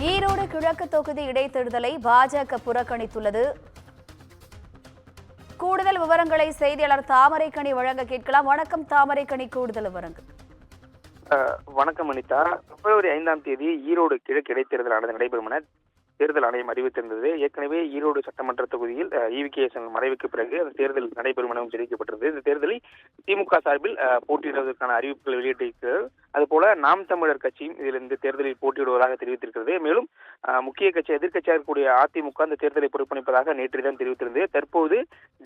ஈரோடு கிழக்கு தொகுதி இடைத்தேர்தலை பாஜக புறக்கணித்துள்ளது. கூடுதல் விவரங்களை செய்தியாளர் தாமரைக்கனி வழங்க கேட்கலாம். வணக்கம் தாமரைக்கனி, கூடுதல் விவரங்கள். வணக்கம் அனிதா. பிப்ரவரி 5ஆம் தேதி ஈரோடு கிழக்கு இடைத்தேர்தலானது நடைபெறும் என தேர்தல் ஆணையம் அறிவித்திருந்தது. ஏற்கனவே ஈரோடு சட்டமன்ற தொகுதியில் EVKS மறைவுக்கு பிறகு அந்த தேர்தல் நடைபெறும் எனவும் தெரிவிக்கப்பட்டிருந்தது. இந்த தேர்தலில் திமுக சார்பில் போட்டியிடுவதற்கான அறிவிப்புகள் வெளியிட்டிருக்கிறது. அதுபோல நாம் தமிழர் கட்சியும் இதிலிருந்து தேர்தலில் போட்டியிடுவதாக தெரிவித்திருக்கிறது. மேலும் முக்கிய கட்சி எதிர்க்கட்சியாக இருக்கக்கூடிய அதிமுக இந்த தேர்தலை புறக்கணிப்பதாக நேற்றுதான் தெரிவித்திருந்தது. தற்போது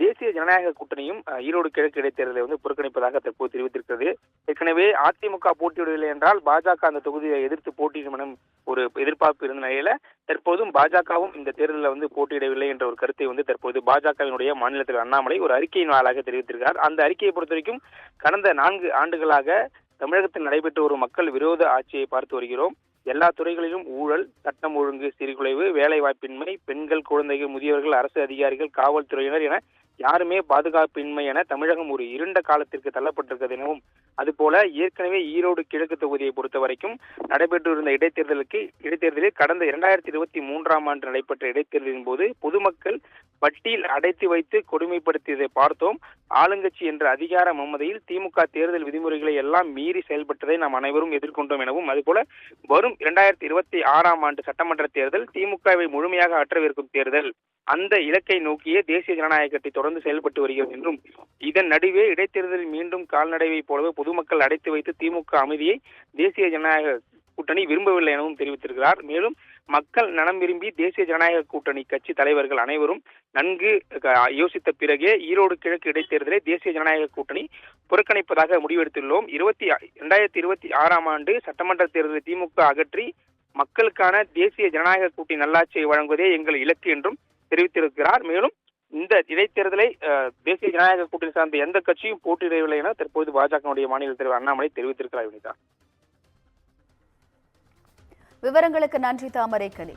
தேசிய ஜனநாயக கூட்டணியும் ஈரோடு கிழக்கு இடைத்தேர்தலை புறக்கணிப்பதாக தற்போது தெரிவித்திருக்கிறது. ஏற்கனவே அதிமுக போட்டியிடவில்லை என்றால் பாஜக அந்த தொகுதியை எதிர்த்து போட்டியிடும் என ஒரு எதிர்பார்ப்பு இருந்த நிலையில தற்போதும் பாஜகவும் இந்த தேர்தலில் போட்டியிடவில்லை என்ற ஒரு கருத்தை தற்போது பாஜகவினுடைய மாநில தலைவர் அண்ணாமலை ஒரு அறிக்கையின் வாயிலாக தெரிவித்திருக்கிறார். அந்த அறிக்கையை பொறுத்த வரைக்கும் கடந்த 4 ஆண்டுகளாக தமிழகத்தில் நடைபெற்ற ஒரு மக்கள் விரோத ஆட்சியை பார்த்து வருகிறோம். எல்லா துறைகளிலும் ஊழல், சட்டம் ஒழுங்கு சீர்குலைவு, வேலை வாய்ப்பின்மை, பெண்கள், குழந்தைகள், முதியவர்கள், அரசு அதிகாரிகள், காவல்துறையினர் என யாருமே பாதுகாப்பின்மை என தமிழகம் ஒரு இருண்ட காலத்திற்கு தள்ளப்பட்டிருக்கிறது எனவும், அதுபோல ஏற்கனவே ஈரோடு கிழக்கு தொகுதியை பொறுத்த வரைக்கும் நடைபெற்றிருந்த இடைத்தேர்தலில் கடந்த 2023ஆம் ஆண்டு நடைபெற்ற இடைத்தேர்தலின் போது பொதுமக்கள் பட்டியல் அடைத்து வைத்து கொடுமைப்படுத்தியதை பார்த்தோம். ஆளுங்கட்சி என்ற அதிகார மமதையில் திமுக தேர்தல் விதிமுறைகளை எல்லாம் மீறி செயல்பட்டதை நாம் அனைவரும் எதிர்கொண்டோம் எனவும், அதுபோல வரும் 2026ஆம் ஆண்டு சட்டமன்ற தேர்தல் திமுகவை முழுமையாக அற்றவிருக்கும் தேர்தல், அந்த இலக்கை நோக்கியே தேசிய ஜனநாயக கட்சி தொடர்ந்து செயல்பட்டு வருகிறது என்றும், இதன் நடுவே இடைத்தேர்தலில் மீண்டும் கால்நடைவை போலவே பொதுமக்கள் அடைத்து வைத்து திமுக அமைதியை தேசிய ஜனநாயக கூட்டணி விரும்பவில்லை எனவும் தெரிவித்திருக்கிறார். மேலும் மக்கள் நலம் விரும்பி தேசிய ஜனநாயக கூட்டணி கட்சி தலைவர்கள் அனைவரும் நன்கு யோசித்த பிறகே ஈரோடு கிழக்கு இடைத்தேர்தலை தேசிய ஜனநாயக கூட்டணி புறக்கணிப்பதாக முடிவெடுத்துள்ளோம். 2026ஆம் ஆண்டு சட்டமன்ற தேர்தலை திமுக அகற்றி மக்களுக்கான தேசிய ஜனநாயக கூட்டணி நல்லாட்சியை வழங்குவதே எங்கள் இலக்கு என்றும் தெரிவித்திருக்கிறார். மேலும் இந்த இடைத்தேர்தலை தேசிய ஜனநாயக கூட்டணி சார்ந்த எந்த கட்சியும் போட்டியிடவில்லை என தற்போது பாஜகவுடைய மாநில தலைவர் அண்ணாமலை தெரிவித்திருக்கிறார். விவரங்களுக்கு நன்றி தாமரைக்கனி.